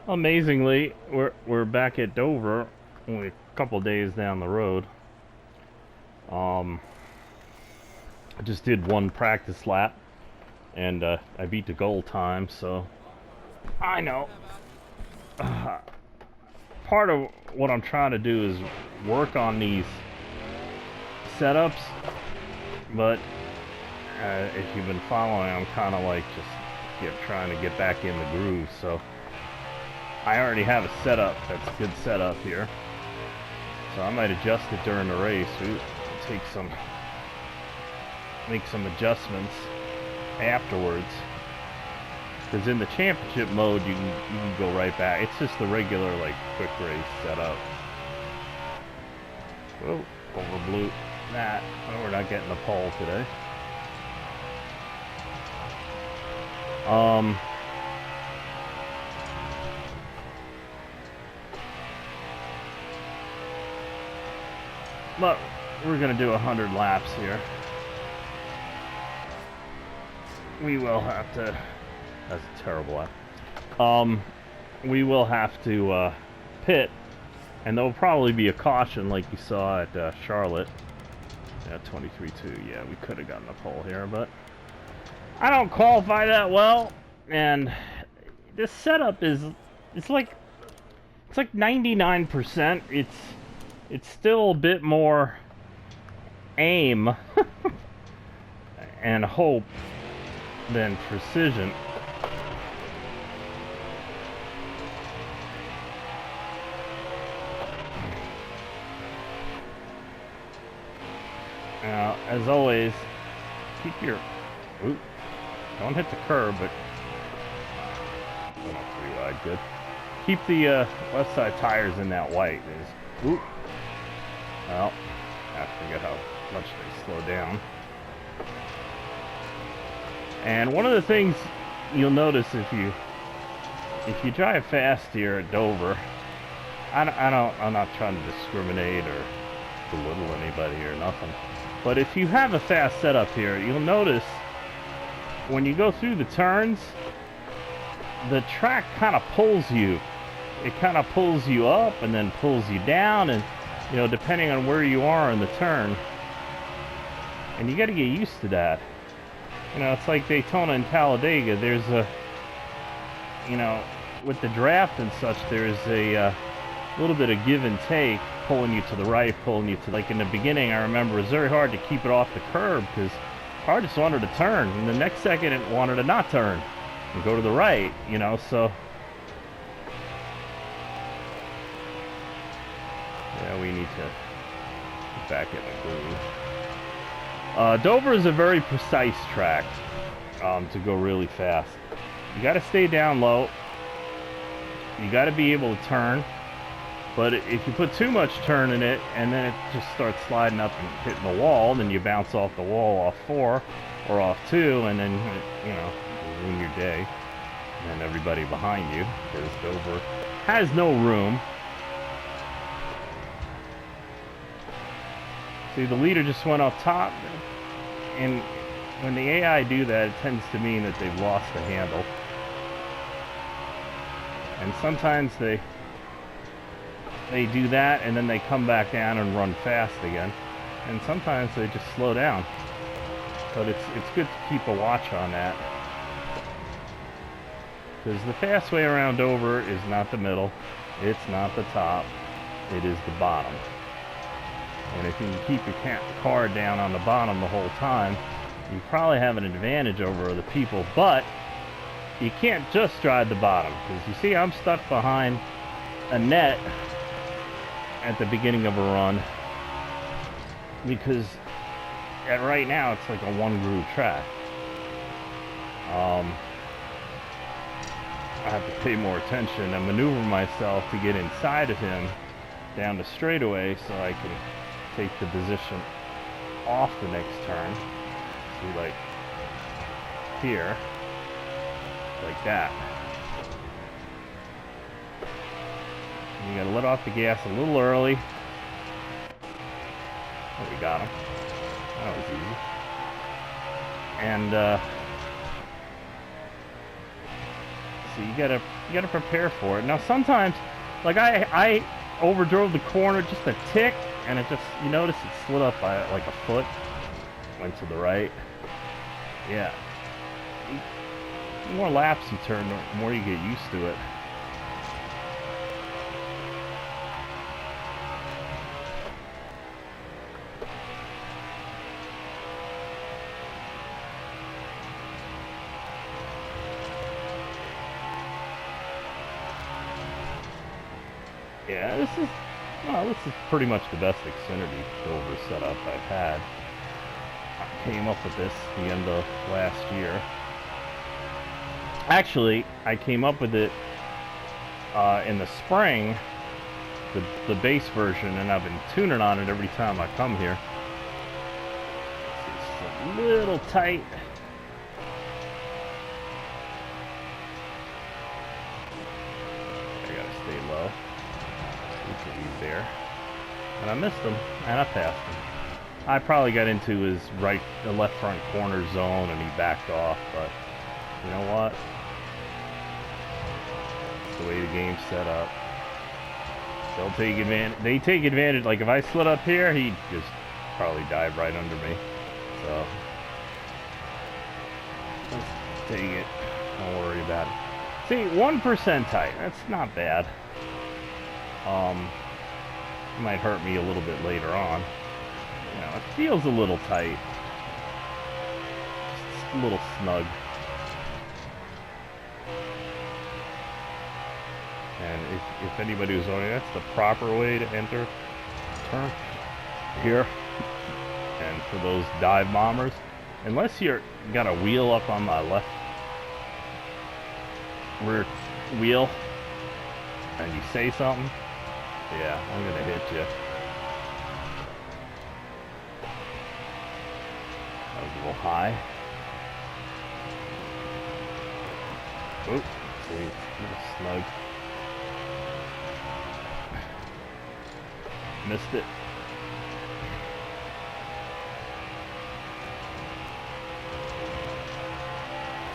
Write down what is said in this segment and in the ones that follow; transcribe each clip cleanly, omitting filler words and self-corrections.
Amazingly, we're back at Dover, only a couple days down the road. Um, I just did one practice lap, and I beat the goal time. So I know part of what I'm trying to do is work on these setups, but if you've been following, I'm kind of like just trying to get back in the groove. So I already have a setup that's a good setup here, so I might adjust it during the race. Make some adjustments afterwards, because in the championship mode you can go right back. It's just the regular like quick race setup. Oh, overblew that. Oh, we're not getting the pole today. But we're gonna do 100 laps here. We will have to. That's a terrible lap. We will have to pit, and there'll probably be a caution like you saw at Charlotte. Yeah, 23-2. Yeah, we could have gotten a pole here, but I don't qualify that well. And this setup it's like 99%. It's still a bit more aim and hope than precision. Now, as always, keep your... Ooh, don't hit the curb, but... Not pretty wide, good. Keep the left side tires in that white. Ooh. Well, I forget how much they slow down. And one of the things you'll notice if you drive fast here at Dover, I'm not trying to discriminate or belittle anybody or nothing, but if you have a fast setup here, you'll notice when you go through the turns, the track kind of pulls you. It kind of pulls you up and then pulls you down, and you know, depending on where you are in the turn. And you got to get used to that. You know, it's like Daytona and Talladega. There's a, you know, with the draft and such, there's a little bit of give and take, pulling you to the right, pulling you to, like in the beginning, I remember it was very hard to keep it off the curb because car just wanted to turn, and the next second it wanted to not turn and go to the right, you know, so. Yeah, we need to get back in the groove. Dover is a very precise track to go really fast. You got to stay down low. You got to be able to turn. But if you put too much turn in it and then it just starts sliding up and hitting the wall, then you bounce off the wall off 4 or off 2, and then, you know, you ruin your day. And everybody behind you, because Dover has no room. See, the leader just went off top, and when the AI do that, it tends to mean that they've lost the handle. And sometimes they do that, and then they come back down and run fast again. And sometimes they just slow down. But it's good to keep a watch on that. Because the fast way around Dover is not the middle, it's not the top, it is the bottom. And if you can keep your car down on the bottom the whole time, you probably have an advantage over other people. But you can't just drive the bottom, because you see I'm stuck behind a net at the beginning of a run, because right now it's like a one groove track. I have to pay more attention and maneuver myself to get inside of him down the straightaway so I can take the position off the next turn. See, like here, like that. And you gotta let off the gas a little early. Oh, we got him. That was easy. And So you gotta prepare for it. Now sometimes, like I overdrove the corner just a tick, and it just, you notice it slid up by like a foot, went to the right. Yeah. The more laps you turn, the more you get used to it. Yeah, this is pretty much the best Xfinity Dover setup I've had. I came up with this at the end of last year. Actually, I came up with it in the spring, the base version, and I've been tuning on it every time I come here. It's a little tight. I gotta stay low. He's there, and I missed him, and I passed him. I probably got into his left front corner zone, and he backed off. But you know what? It's the way the game's set up. They'll take advantage. They take advantage. Like if I slid up here, he'd just probably dive right under me. So let's take it. Don't worry about it. See, 1% tight. That's not bad. It might hurt me a little bit later on. You know, it feels a little tight. Just a little snug. And if anybody was wondering, that's the proper way to enter turn here. And for those dive bombers, unless you're got a wheel up on my left rear wheel and you say something, yeah, I'm gonna hit you. That was a little high. Oop, see, a little snug. Missed it.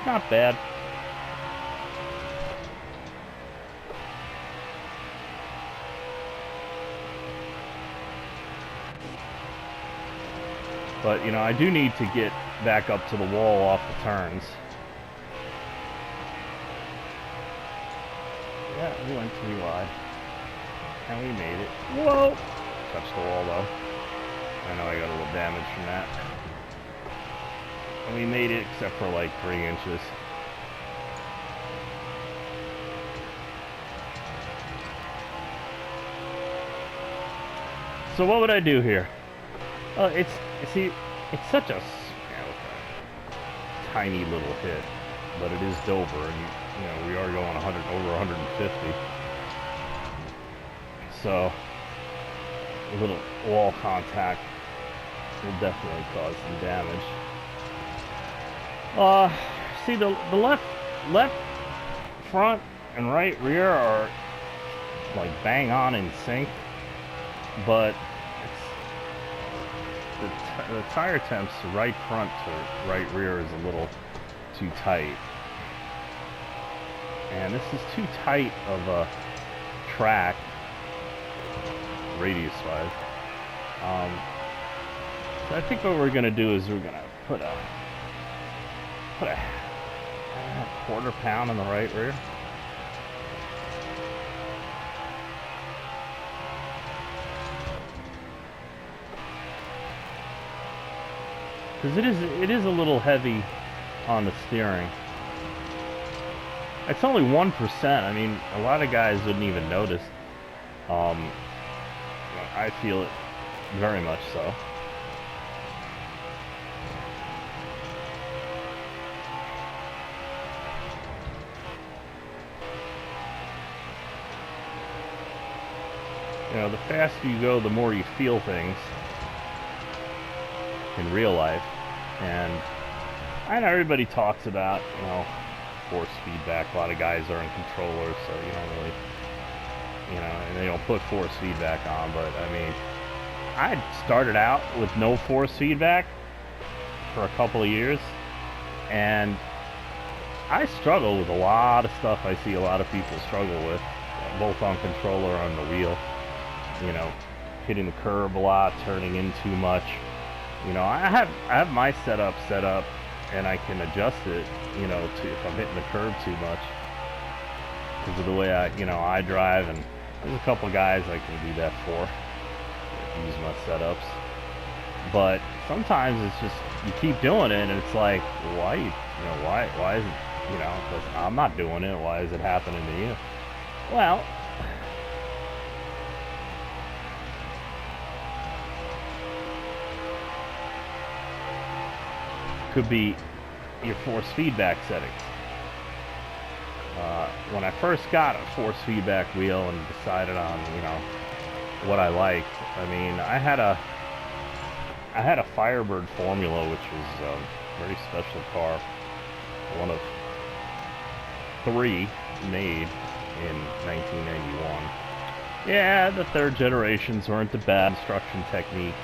Not bad. But, you know, I do need to get back up to the wall off the turns. Yeah, we went too wide. And we made it. Whoa! Touched the wall, though. I know I got a little damage from that. And we made it, except for like 3 inches. So what would I do here? It's such a tiny little hit, but it is Dover, and you know we are going over 150. So a little wall contact will definitely cause some damage. See the left front and right rear are like bang on in sync, but the tire temps right front to right rear is a little too tight, and this is too tight of a track radius wise. So I think what we're gonna do is we're gonna put a quarter pound in the right rear. Because it is a little heavy on the steering. It's only 1%. I mean, a lot of guys wouldn't even notice. I feel it very much so. You know, the faster you go, the more you feel things in real life. And I know everybody talks about, you know, force feedback. A lot of guys are in controllers, so you don't really, you know, and they don't put force feedback on. But I mean, I started out with no force feedback for a couple of years, and I struggle with a lot of stuff I see a lot of people struggle with, both on controller or on the wheel. You know, hitting the curb a lot, turning in too much. You know, I have my setup set up, and I can adjust it, you know, to if I'm hitting the curb too much, because of the way I drive, and there's a couple guys I can do that for, that use my setups. But sometimes it's just, you keep doing it, and it's like, why is it, you know, 'cause I'm not doing it, why is it happening to you? Well, could be your force feedback settings. When I first got a force feedback wheel and decided on, you know, what I liked, I mean, I had a Firebird Formula, which was a very special car, one of 3 made in 1991. Yeah, the third generations weren't the bad construction techniques,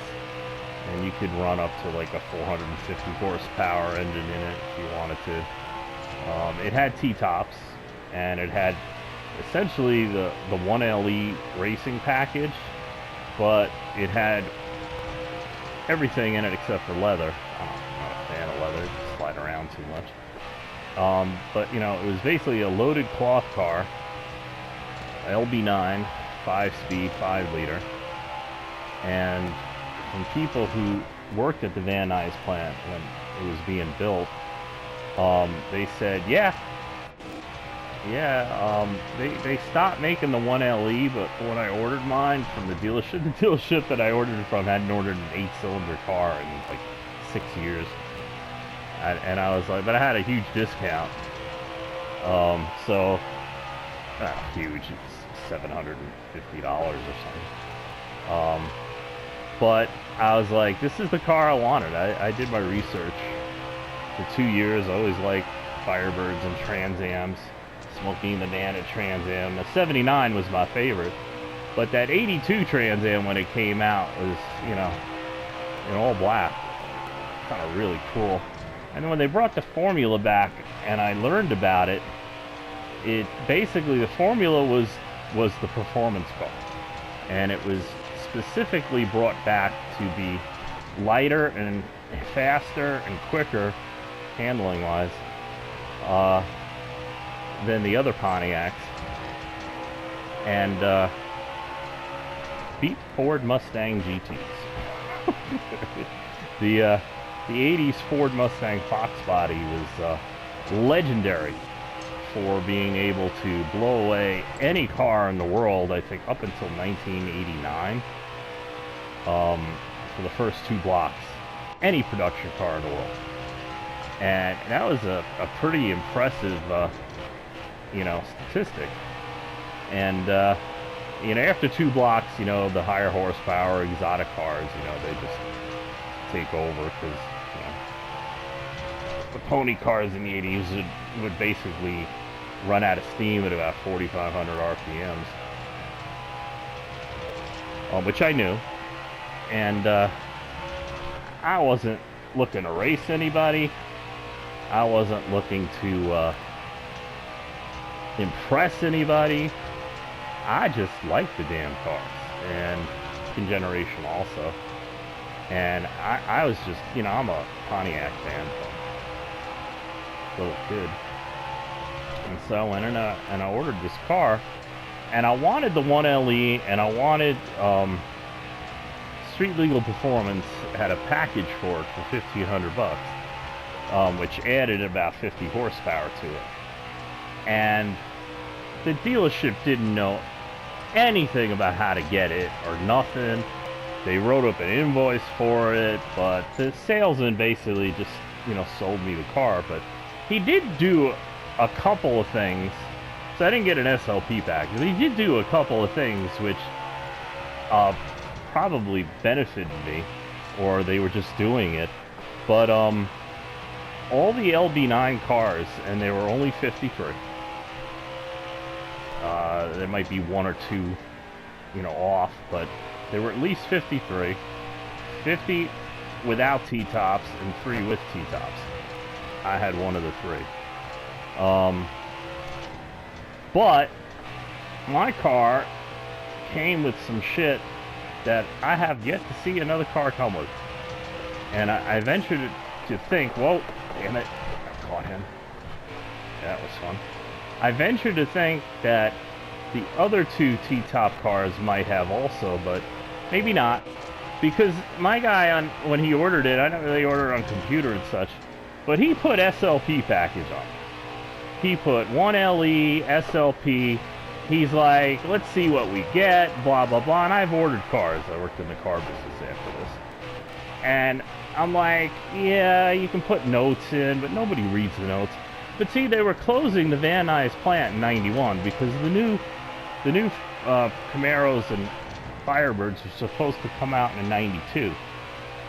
and you could run up to like a 450 horsepower engine in it if you wanted to. It had T-tops, and it had essentially the 1LE racing package, but it had everything in it except for leather. I'm not a fan of leather, it slide around too much. But you know, it was basically a loaded cloth car, LB9, 5-speed, 5-liter, and from people who worked at the Van Nuys plant when it was being built, they said, they stopped making the 1LE, but when I ordered mine from the dealership that I ordered it from hadn't ordered an 8-cylinder car in like 6 years. And I was like, but I had a huge discount. So, huge, it's $750 or something. But I was like, this is the car I wanted. I did my research for 2 years. I always liked Firebirds and Trans Ams. Smoking the Nana Trans Am. The 79 was my favorite, but that 82 Trans Am when it came out was, you know, in all black. Kind of really cool. And when they brought the Formula back and I learned about it, it basically, the Formula was the performance car, and it was specifically brought back to be lighter and faster and quicker handling wise than the other Pontiacs, and beat Ford Mustang GTs. The 80s Ford Mustang Fox body was legendary for being able to blow away any car in the world, I think up until 1989, for the first 2 blocks, any production car in the world. And that was a pretty impressive you know, statistic. And you know, after 2 blocks, you know, the higher horsepower exotic cars, you know, they just take over, because, you know, the pony cars in the 80s would basically run out of steam at about 4,500 RPMs, which I knew. And I wasn't looking to race anybody. I wasn't looking to impress anybody. I just liked the damn cars, and second generation also. And I was just, you know, I'm a Pontiac fan from little kid. And so I went and I ordered this car, and I wanted the 1LE, and I wanted Street Legal Performance had a package for it for $1,500, which added about 50 horsepower to it. And the dealership didn't know anything about how to get it or nothing. They wrote up an invoice for it, but the salesman basically just, you know, sold me the car. But he did do a couple of things. So I didn't get an SLP package. He did do a couple of things which probably benefited me, or they were just doing it. But all the LB9 cars, and there were only 53. There might be 1 or 2, you know, off, but there were at least 53. 50 without T-tops and 3 with T-tops. I had one of the 3. But my car came with some shit that I have yet to see another car come with. And I ventured to think, whoa, damn it, I caught him. That was fun. I ventured to think that the other two T-top cars might have also, but maybe not. Because my guy, when he ordered it, I don't really order on computer and such, but he put SLP package on. He put 1LE, SLP. He's like, let's see what we get, blah, blah, blah. And I've ordered cars. I worked in the car business after this. And I'm like, yeah, you can put notes in, but nobody reads the notes. But see, they were closing the Van Nuys plant in '91 because the new Camaros and Firebirds were supposed to come out in '92,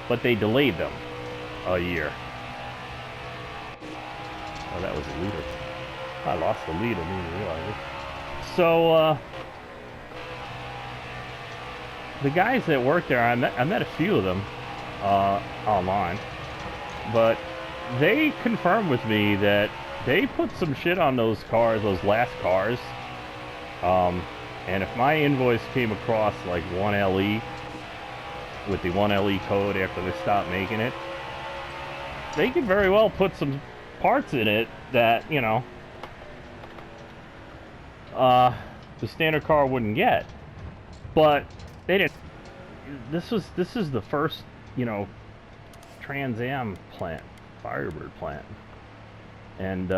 but they delayed them a year. Oh, that was a leader. I lost the lead. I didn't even realize it. So the guys that work there, I met a few of them online, but they confirmed with me that they put some shit on those cars, those last cars. And if my invoice came across like 1LE with the 1LE code after they stopped making it, they could very well put some parts in it that, you know, the standard car wouldn't get. But they didn't. This is the first, you know, Trans Am plant, Firebird plant, and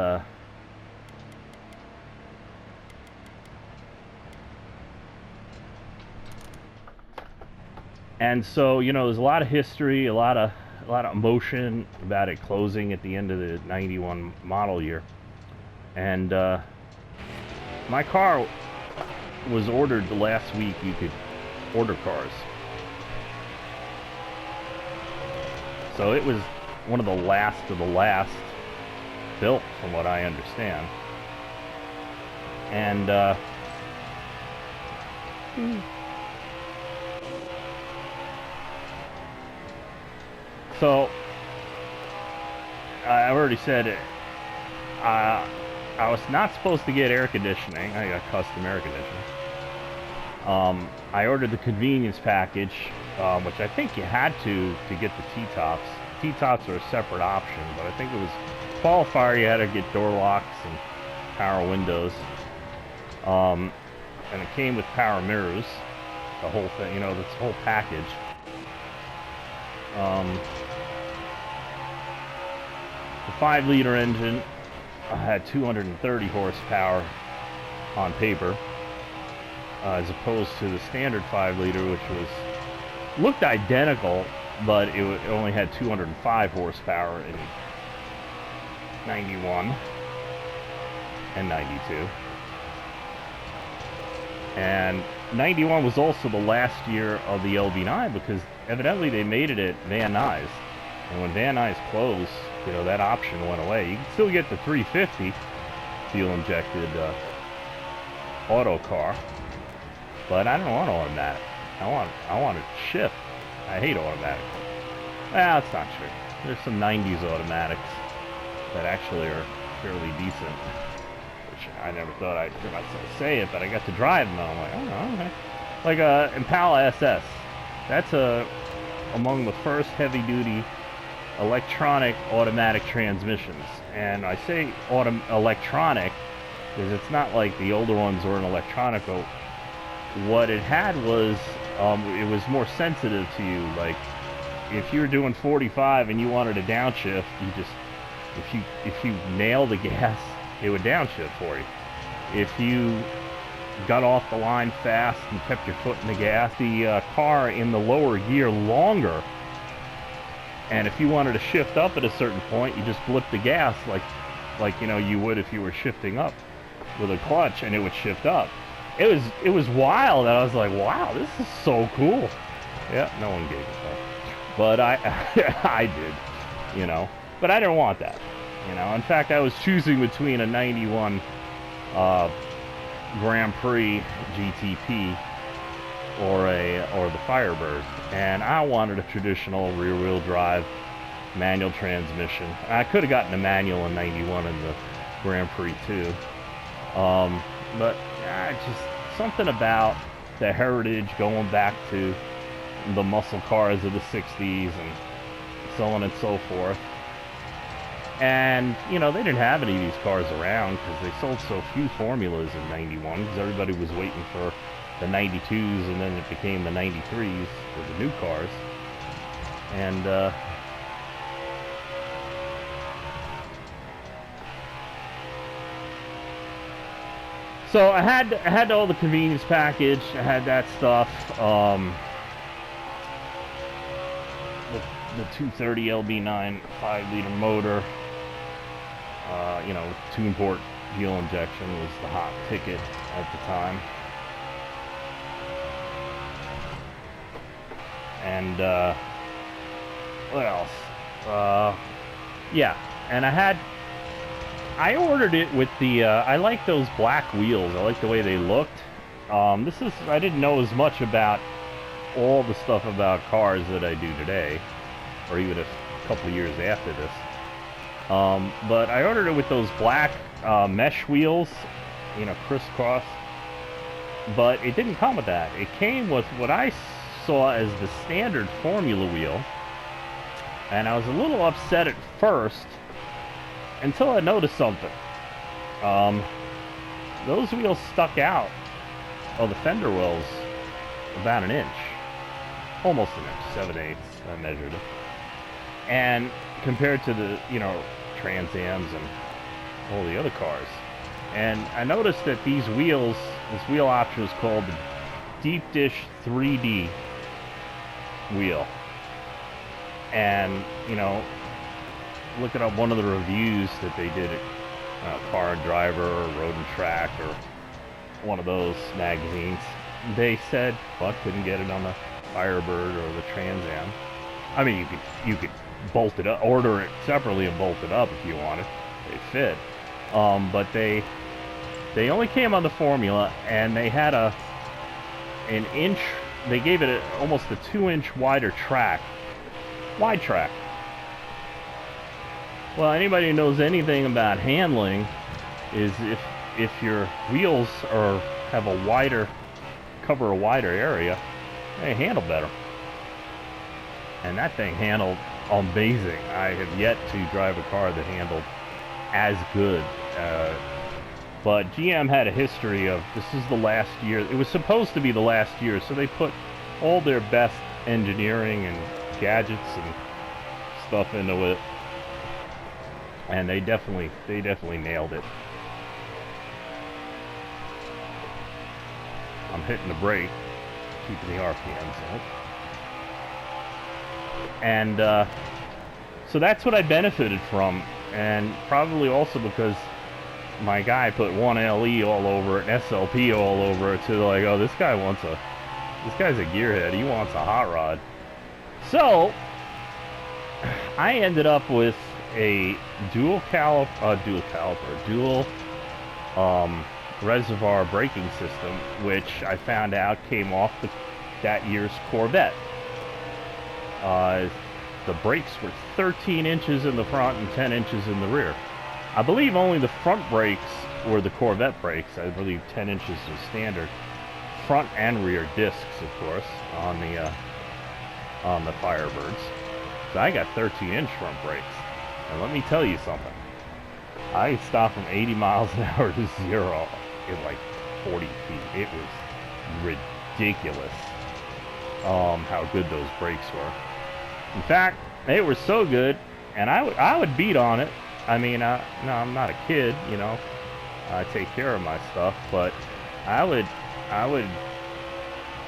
so, you know, there's a lot of history, a lot of emotion about it closing at the end of the '91 model year. And my car was ordered the last week you could order cars. So it was one of the last built, from what I understand. And so I already said it. I was not supposed to get air conditioning. I got custom air conditioning. I ordered the convenience package, which I think you had to get the T-tops. T-tops are a separate option, but I think it was qualifier. You had to get door locks and power windows. And it came with power mirrors, the whole thing, you know, this whole package. The 5-liter engine had 230 horsepower on paper, as opposed to the standard 5-liter, which looked identical, but it only had 205 horsepower in '91 and '92. And '91 was also the last year of the LV9, because evidently they made it at Van Nuys. And when Van Nuys closed, you know, that option went away. You can still get the 350 fuel-injected auto car, but I don't want automatic. I want a shift. I hate automatic. Well, that's not true. There's some '90s automatics that actually are fairly decent, which I never thought I'd hear myself say it, but I got to drive them, and I'm like, oh, okay. Like a Impala SS. That's among the first heavy-duty electronic automatic transmissions. And I say electronic because it's not like the older ones were an electronic. What it had was, it was more sensitive to you. Like, if you were doing 45 and you wanted a downshift, you just, if you nail the gas, it would downshift for you. If you got off the line fast and kept your foot in the gas, the car in the lower gear longer, and if you wanted to shift up at a certain point, you just blip the gas like you know you would if you were shifting up with a clutch, and it would shift up. It was wild. I was like, wow, this is so cool. Yeah, no one gave a fuck, but I did, you know. But I didn't want that, you know. In fact, I was choosing between a '91 Grand Prix GTP or the Firebird, and I wanted a traditional rear-wheel drive manual transmission. I could have gotten a manual in '91 in the Grand Prix too. But just something about the heritage going back to the muscle cars of the 60s and so on and so forth. And, you know, they didn't have any of these cars around because they sold so few formulas in 91 because everybody was waiting for the 92s, and then it became the 93s for the new cars. And, so I had all the convenience package. I had that stuff. The 230 LB9 5-liter motor. You know, 2-port fuel injection was the hot ticket at the time. And what else? Yeah, and I ordered it with the, I like those black wheels. I like the way they looked. I didn't know as much about all the stuff about cars that I do today, or even a couple of years after this. But I ordered it with those black mesh wheels, you know, crisscross. But it didn't come with that. It came with what I saw as the standard formula wheel. And I was a little upset at first until I noticed something. Those wheels stuck out of the fender wells about an inch. Almost an inch, 7/8. I measured it. And compared to the, you know, Trans Ams and all the other cars. And I noticed that these wheels, this wheel option is called the Deep Dish 3D wheel. And, you know, looking up one of the reviews that they did at Car and Driver or Road and Track or one of those magazines, they said, well, couldn't get it on the Firebird or the Trans Am. I mean, you could bolt it up, order it separately and bolt it up if you wanted. They fit. But they only came on the formula, and they had an inch, they gave it almost a 2-inch wider track. Wide track. Well, anybody who knows anything about handling is if your wheels have a wider, cover a wider area, they handle better. And that thing handled amazing. I have yet to drive a car that handled as good. But GM had a history of, this is the last year, it was supposed to be the last year, so they put all their best engineering and gadgets and stuff into it. And they definitely nailed it. I'm hitting the brake, keeping the RPMs up. And so that's what I benefited from, and probably also because my guy put 1LE all over it and SLP all over it, so they're like, oh, this guy's a gearhead, he wants a hot rod. So I ended up with a dual reservoir braking system, which I found out came off that year's Corvette. The brakes were 13 inches in the front and 10 inches in the rear. I believe only the front brakes were the Corvette brakes. I believe 10 inches was standard. Front and rear discs, of course, on the Firebirds. So I got 13-inch front brakes. And let me tell you something. I stopped from 80 miles an hour to 0 in like 40 feet. It was ridiculous how good those brakes were. In fact, they were so good, and I would beat on it. I mean, no, I'm not a kid, you know. I take care of my stuff, but I would,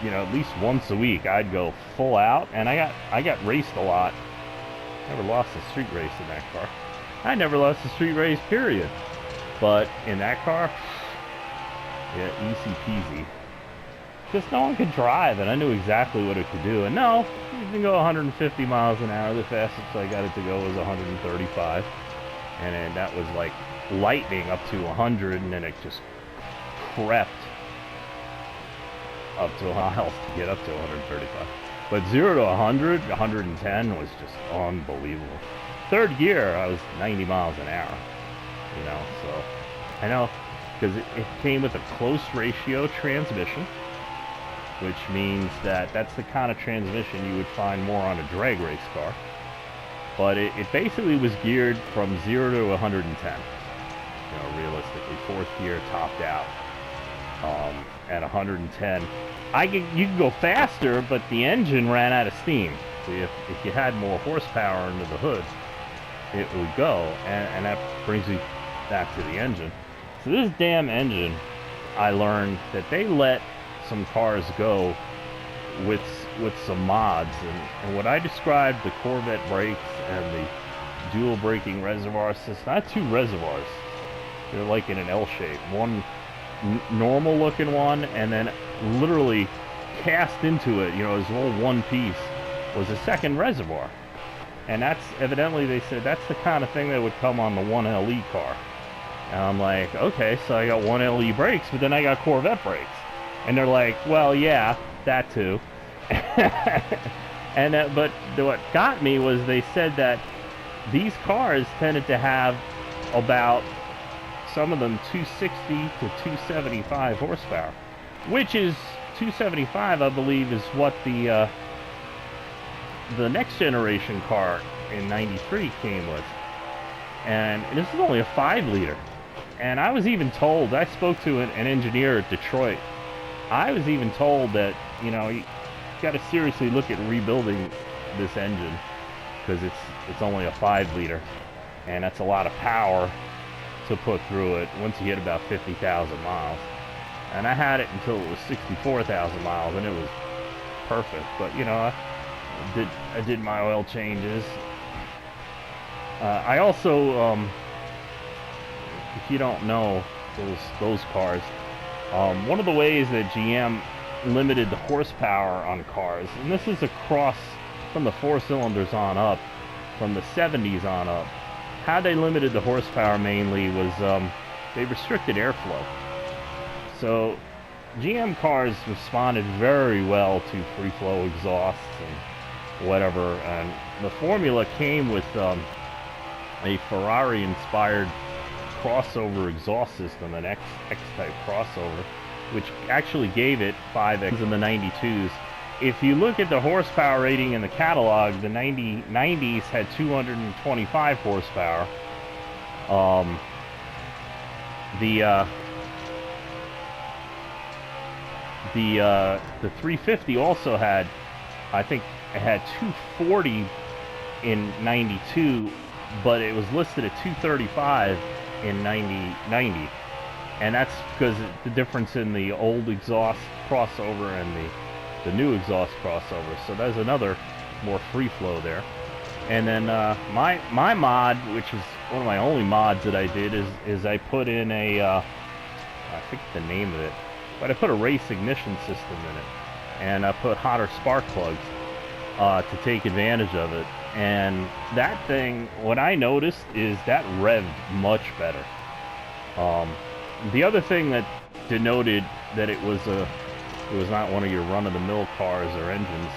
you know, at least once a week I'd go full out, and I got raced a lot. Never lost a street race in that car. I never lost a street race, period. But in that car, yeah, easy peasy. Because no one could drive, and I knew exactly what it could do. And no, you can go 150 miles an hour. The fastest I got it to go was 135. And then that was like lightning up to 100, and then it just crept up to miles to get up to 135. But 0 to 100, 110 was just unbelievable. Third gear, I was 90 miles an hour. you know. So I know, because it came with a close ratio transmission, which means that that's the kind of transmission you would find more on a drag race car. But it basically was geared from 0 to 110. You know, realistically, fourth gear topped out at 110. You could go faster, but the engine ran out of steam. So if you had more horsepower under the hood, it would go, and that brings me back to the engine. So this damn engine, I learned that they let some cars go with some mods, and what I described, the Corvette brakes and the dual braking reservoir system, not two reservoirs, they're like in an L shape, one normal looking one, and then literally cast into it, you know, as all one piece, was a second reservoir. And that's, evidently they said, that's the kind of thing that would come on the 1LE car. And I'm like, okay, so I got 1LE brakes, but then I got Corvette brakes. And they're like, well, yeah, that too. And but what got me was they said that these cars tended to have about, some of them, 260 to 275 horsepower, which is 275, I believe, is what the next generation car in '93 came with. And this is only a 5-liter. And I was even told, I spoke to an engineer at Detroit, I was even told that, you know, you got to seriously look at rebuilding this engine, because it's only a 5-liter, and that's a lot of power to put through it once you hit about 50,000 miles. And I had it until it was 64,000 miles, and it was perfect. But you know, I did my oil changes. I also, if you don't know those cars, one of the ways that GM limited the horsepower on cars, and this is across from the 4 cylinders on up, from the 70s on up, how they limited the horsepower mainly was they restricted airflow. So GM cars responded very well to free flow exhausts and whatever, and the formula came with a Ferrari inspired crossover exhaust system, an X-type crossover, which actually gave it 5X in the 92s. If you look at the horsepower rating in the catalog, the 90s had 225 horsepower. The 350 also had, I think it had 240 in 92, but it was listed at 235 in 90. And that's because the difference in the old exhaust crossover and the new exhaust crossover. So there's another more free flow there. And then my mod, which is one of my only mods that I did, is I put in a I think the name of it, but I put a race ignition system in it, and I put hotter spark plugs to take advantage of it. And that thing, what I noticed is that revved much better. The other thing that denoted that it was not one of your run-of-the-mill cars or engines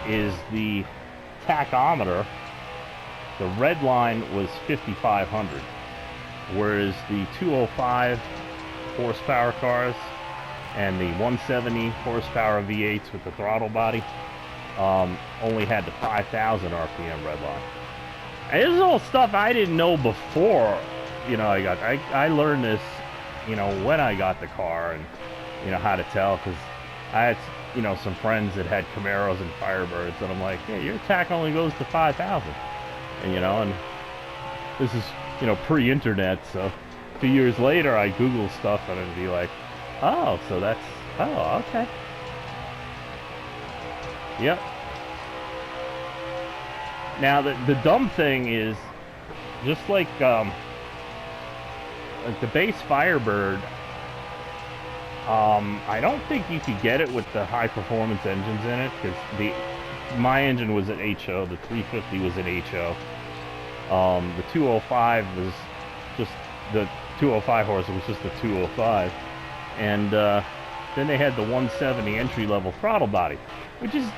is the tachometer. The red line was 5,500, whereas the 205 horsepower cars and the 170 horsepower V8s with the throttle body only had the 5,000 RPM red line. And this is all stuff I didn't know before. You know, I learned this, you know, when I got the car, and you know how to tell, because I had, you know, some friends that had Camaros and Firebirds, and I'm like, yeah, your tach only goes to 5,000, and you know, and this is, you know, pre-internet, so a few years later I Google stuff and it'd be like, oh, so that's, oh, okay, yep. Now the dumb thing is, just like the base Firebird, I don't think you could get it with the high performance engines in it, because my engine was an HO, the 350 was an HO, the 205 was just, the 205 horse was just the 205, and then they had the 170 entry level throttle body, which is,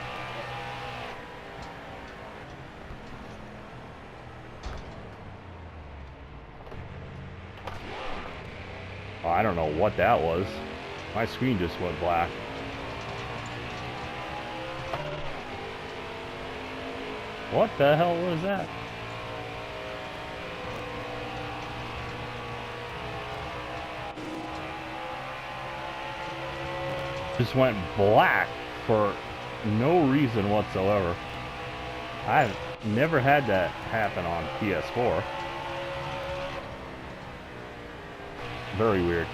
I don't know what that was. My screen just went black. What the hell was that? Just went black for no reason whatsoever. I've never had that happen on PS4. Very weird.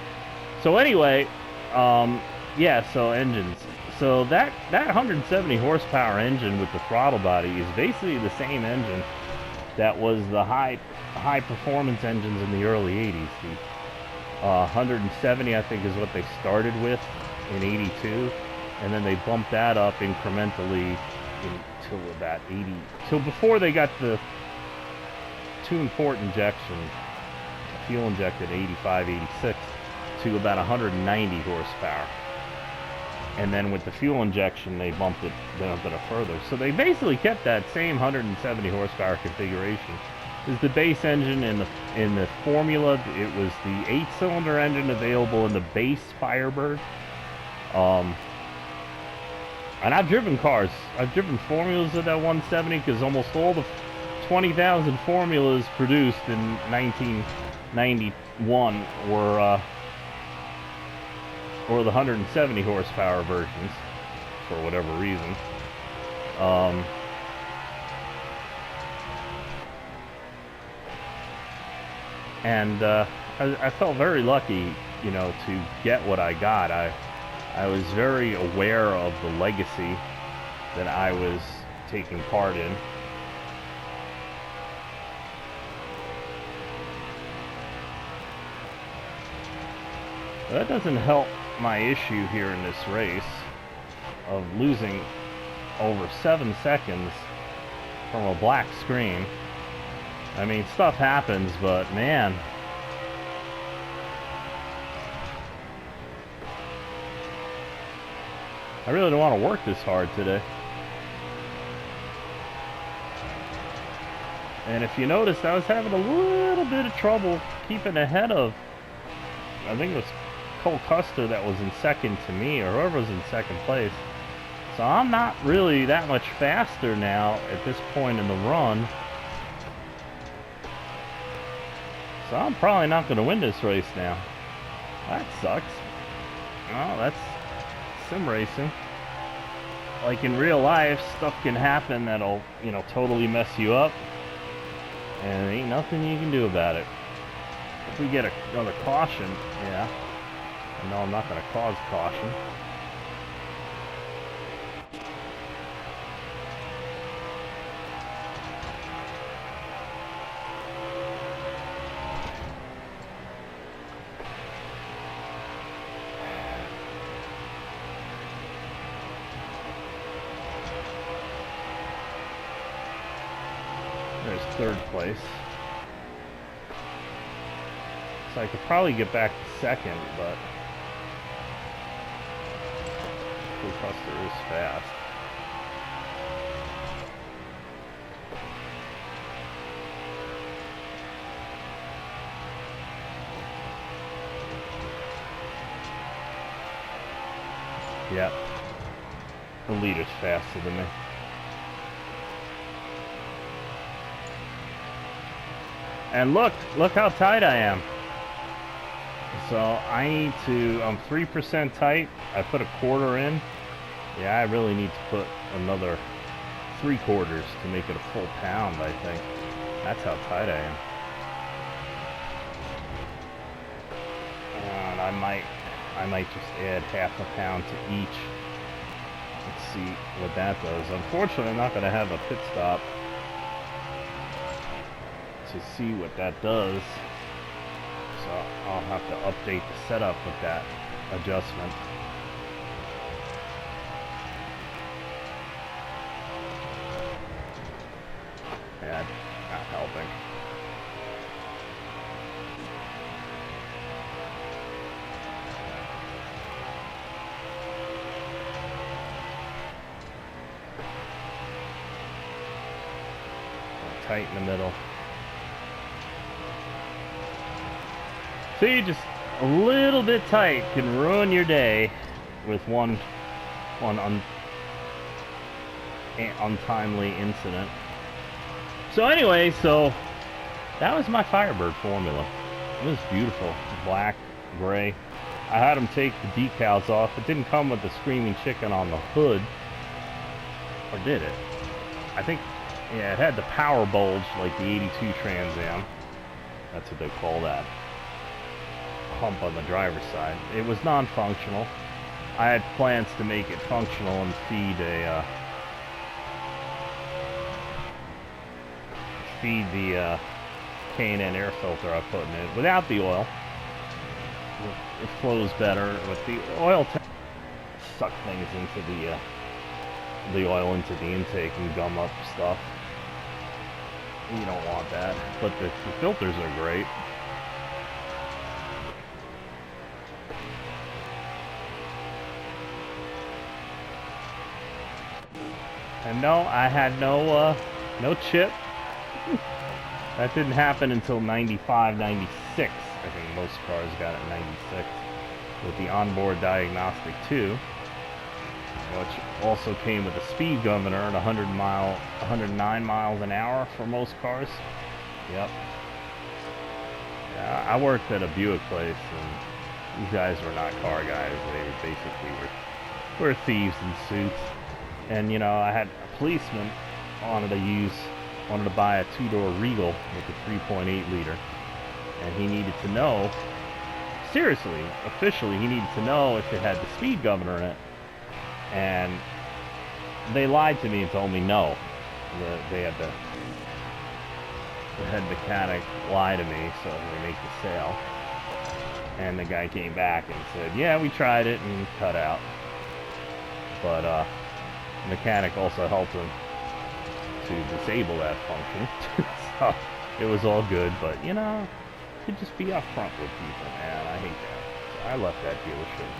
So anyway, yeah, so engines. So that 170 horsepower engine with the throttle body is basically the same engine that was the high performance engines in the early 80s. The 170, I think, is what they started with in 82, and then they bumped that up incrementally until about 80. So before they got the tune port injection, fuel injected 85, 86 to about 190 horsepower. And then with the fuel injection, they bumped it a bit further. So they basically kept that same 170 horsepower configuration. Is the base engine in the Formula. It was the 8-cylinder engine available in the base Firebird. And I've driven cars. I've driven Formulas of that 170 because almost all the 20,000 Formulas produced in 1991 were the 170 horsepower versions for whatever reason. And I felt very lucky, you know, to get what I got. I was very aware of the legacy that I was taking part in. That doesn't help my issue here in this race of losing over 7 seconds from a black screen. I mean, stuff happens, but man. I really don't want to work this hard today. And if you noticed, I was having a little bit of trouble keeping ahead of, I think it was Cole Custer that was in second to me, or whoever was in second place. So I'm not really that much faster now at this point in the run. So I'm probably not going to win this race now. That sucks. Well, that's sim racing. Like in real life, stuff can happen that'll, you know, totally mess you up. And there ain't nothing you can do about it. If we get another caution, yeah. I know I'm not going to cause caution. There's third place. So I could probably get back to second, but Cole Custer is fast. Yep. The leader's faster than me. And look how tight I am. So I need to, I'm 3% tight. I put a quarter in. Yeah, I really need to put another 3/4 to make it a full pound, I think. That's how tight I am. And I might just add half a pound to each. Let's see what that does. Unfortunately, I'm not going to have a pit stop to see what that does. So I'll have to update the setup with that adjustment. Yeah, not helping. Tight in the middle. See, a little bit tight can ruin your day with one untimely incident. So anyway, that was my Firebird formula. It was beautiful, black, gray. I had them take the decals off. It didn't come with the Screaming Chicken on the hood, or did it? I think, yeah, it had the power bulge like the 82 Trans Am. That's what they call that hump on the driver's side. It was non-functional. I had plans to make it functional and feed the K&N air filter I put in it without the oil. It flows better with the oil. Suck things into the oil into the intake and gum up stuff. You don't want that, but the filters are great. And no, I had no chip. That didn't happen until 95, 96. I think most cars got it in 96 with the onboard diagnostic 2, which also came with a speed governor at 109 miles an hour for most cars. Yep. Yeah, I worked at a Buick place, and these guys were not car guys. They basically were thieves in suits. And you know, I had a policeman wanted to buy a 2-door Regal with a 3.8 liter, and he needed to know, seriously, officially, he needed to know if it had the speed governor in it. And they lied to me and told me no. The head mechanic lied to me, so they make the sale. And the guy came back and said, yeah, we tried it and cut out. But the mechanic also helped him to disable that function. So it was all good, but you know, you could just be upfront with people, man. I hate that. So I left that dealership.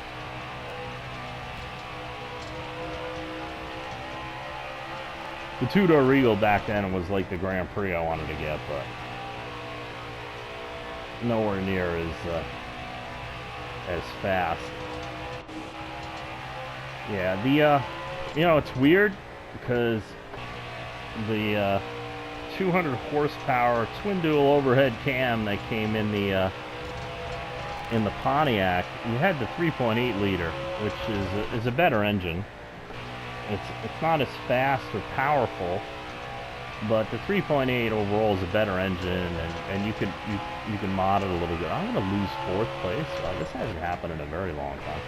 The 2-door Regal back then was like the Grand Prix I wanted to get, but nowhere near as fast. Yeah, you know, it's weird because the 200 horsepower twin dual overhead cam that came in the Pontiac, you had the 3.8 liter, which is a better engine. It's not as fast or powerful, but the 3.8 overall is a better engine, and you can mod it a little bit. I'm gonna lose 4th place. Well, this hasn't happened in a very long time.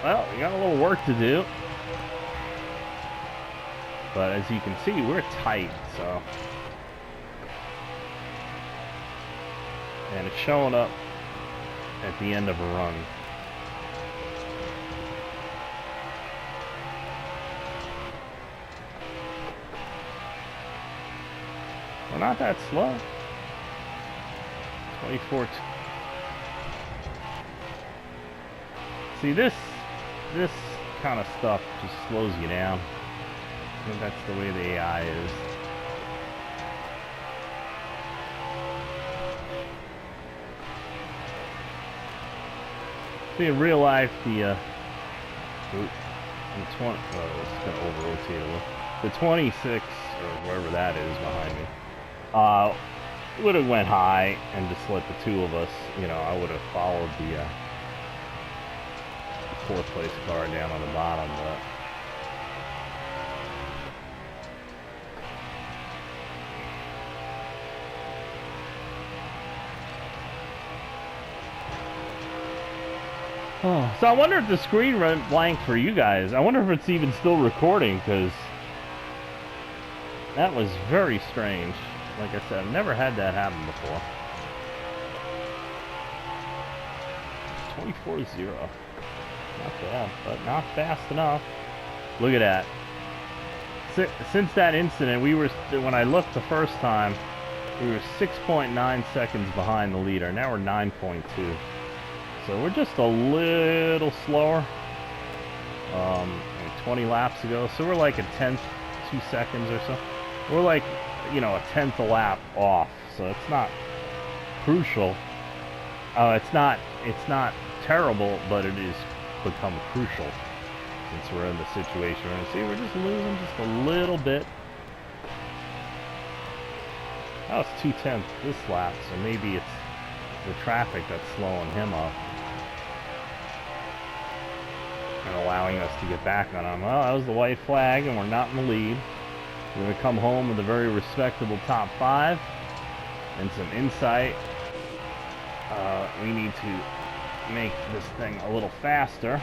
Well, we got a little work to do, but as you can see, we're tight. So, and it's showing up at the end of a run. We're not that slow. 24. See, this kind of stuff just slows you down. I think that's the way the AI is. See, in real life, the 20. Oh, it's gonna over-rotate a little. The 26 or wherever that is behind me. Would have went high and just let the two of us, you know, I would have followed the 4th place car down on the bottom, but oh, so I wonder if the screen went blank for you guys. I wonder if it's even still recording, because that was very strange. Like I said, I've never had that happen before. 24-0. Not bad, but not fast enough. Look at that. Since that incident, when I looked the first time, we were 6.9 seconds behind the leader. Now we're 9.2. So we're just a little slower. 20 laps ago. So we're like a 10th, 2 seconds or so. We're like, you know, a 10th a lap off. so it's not crucial. It's not terrible, but it is become crucial since we're in the situation. And see, we're just losing just a little bit. That was 2/10 this lap, so maybe it's the traffic that's slowing him up and allowing us to get back on him. Well, that was the white flag, and we're not in the lead. We're going to come home with a very respectable top 5 and some insight. We need to make this thing a little faster.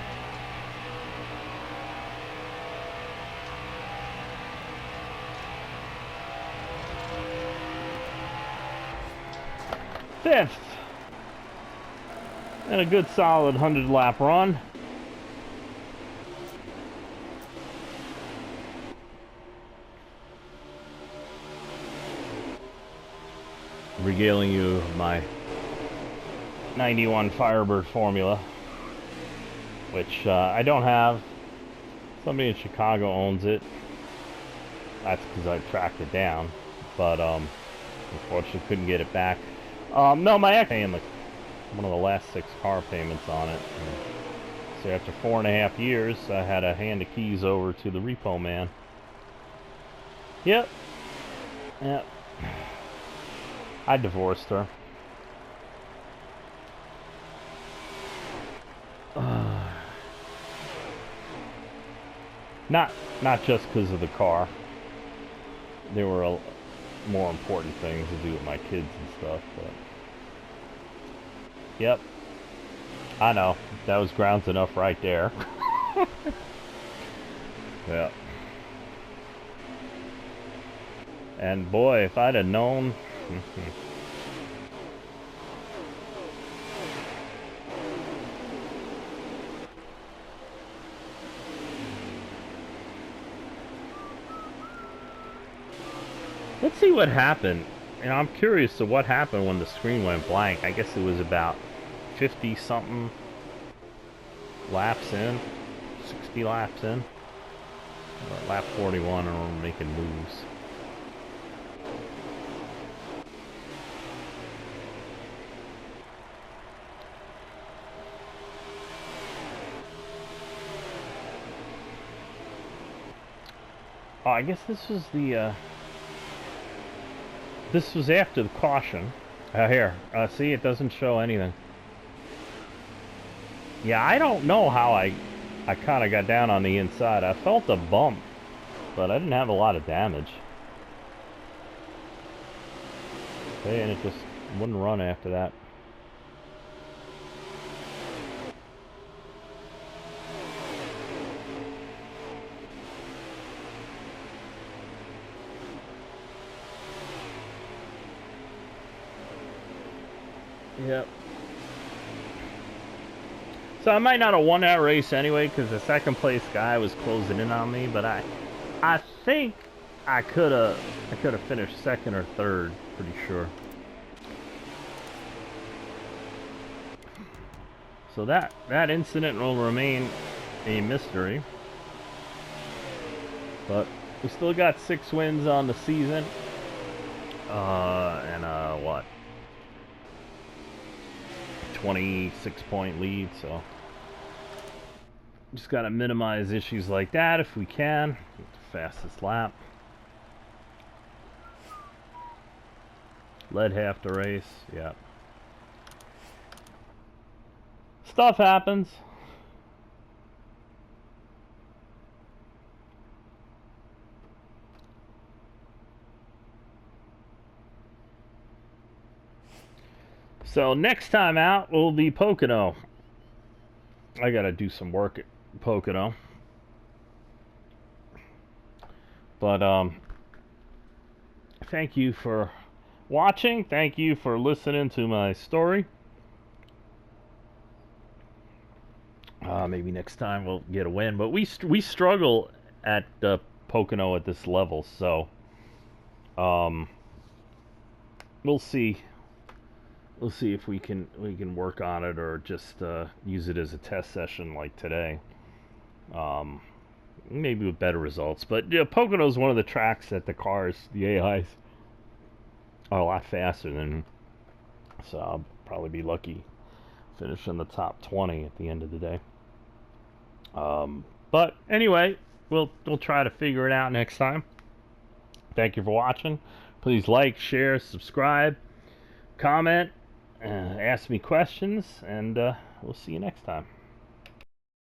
Fifth. And a good solid 100-lap run. Regaling you of my 91 Firebird formula, which I don't have. Somebody in Chicago owns it. That's because I tracked it down, but unfortunately couldn't get it back. No, my ex paying one of the last 6 car payments on it. So after 4.5 years, I had to hand the keys over to the repo man. Yep. I divorced her. Not just because of the car. There were more important things to do with my kids and stuff, but yep. I know. That was grounds enough right there. Yeah. And boy, if I'd have known. Let's see what happened. And I'm curious to what happened when the screen went blank. I guess it was about 50-something laps in. 60 laps in. Lap 41 and we're making moves. Oh, I guess this was the this was after the caution. Here, see, it doesn't show anything. Yeah, I don't know how I kind of got down on the inside. I felt a bump, but I didn't have a lot of damage. Okay, and it just wouldn't run after that. Yep. So I might not have won that race anyway, because the second place guy was closing in on me. But I think I could have finished second or third, pretty sure. So that incident will remain a mystery. But we still got 6 wins on the season. And what? 26-point lead, so just gotta minimize issues like that if we can. Fastest lap. Led half the race, yeah. Stuff happens. So next time out will be Pocono. I gotta do some work at Pocono. But thank you for watching. Thank you for listening to my story. Maybe next time we'll get a win. But we struggle at Pocono at this level, so we'll see. We'll see if we can work on it or just use it as a test session like today. Maybe with better results. But yeah, Pocono is one of the tracks that the cars, the AIs, are a lot faster than him. So I'll probably be lucky finish in the top 20 at the end of the day. But anyway, we'll try to figure it out next time. Thank you for watching. Please like, share, subscribe, comment, ask me questions, and we'll see you next time.